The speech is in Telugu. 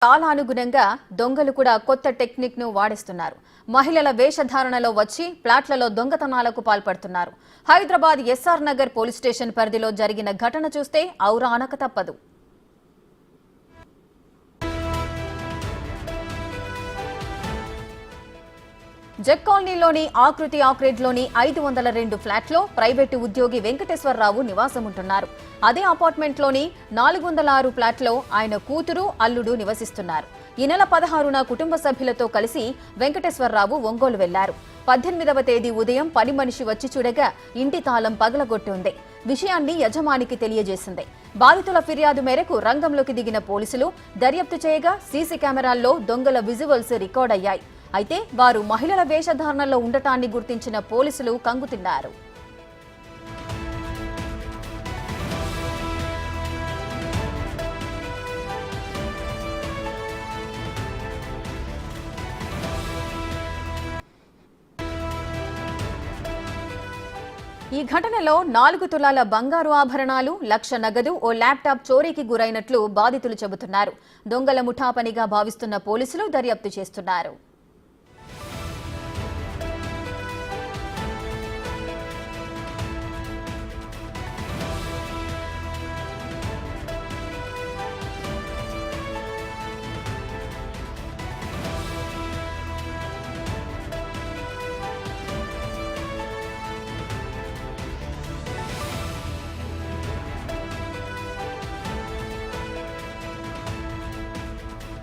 కాలానుగుణంగా దొంగలు కూడా కొత్త టెక్నిక్ ను వాడిస్తున్నారు. మహిళల వేషధారణలో వచ్చి ఫ్లాట్లలో దొంగతనాలకు పాల్పడుతున్నారు. హైదరాబాద్ ఎస్ఆర్ నగర్ పోలీస్ స్టేషన్ పరిధిలో జరిగిన ఘటన చూస్తే ఔరా అనక తప్పదు. జెక్ కాలనీలోని ఆకృతి ఆక్రేడ్లోని 502 ఫ్లాట్లో ప్రైవేటు ఉద్యోగి వెంకటేశ్వరరావు నివాసముంటున్నారు. అదే అపార్ట్మెంట్లోని 406 ఫ్లాట్లో ఆయన కూతురు, అల్లుడు నివసిస్తున్నారు. ఈ నెల 16న కుటుంబ సభ్యులతో కలిసి వెంకటేశ్వరరావు ఒంగోలు వెళ్లారు. 18వ తేదీ ఉదయం పని మనిషి వచ్చి చూడగా ఇంటి తాళం పగలగొట్టి ఉంది. విషయాన్ని యజమానికి తెలియజేసింది. బాధితుల ఫిర్యాదు మేరకు రంగంలోకి దిగిన పోలీసులు దర్యాప్తు చేయగా సీసీ కెమెరాల్లో దొంగల విజువల్స్ రికార్డ్ అయ్యాయి. అయితే వారు మహిళల వేషధారణలో ఉండటాన్ని గుర్తించిన పోలీసులు కంగుతిన్నారు. ఈ ఘటనలో 4 తులాల బంగారు ఆభరణాలు, 1 లక్ష నగదు, ఓ ల్యాప్టాప్ చోరీకి గురైనట్లు బాధితులు చెబుతున్నారు. దొంగల ముఠా పనిగా భావిస్తున్న పోలీసులు దర్యాప్తు చేస్తున్నారు.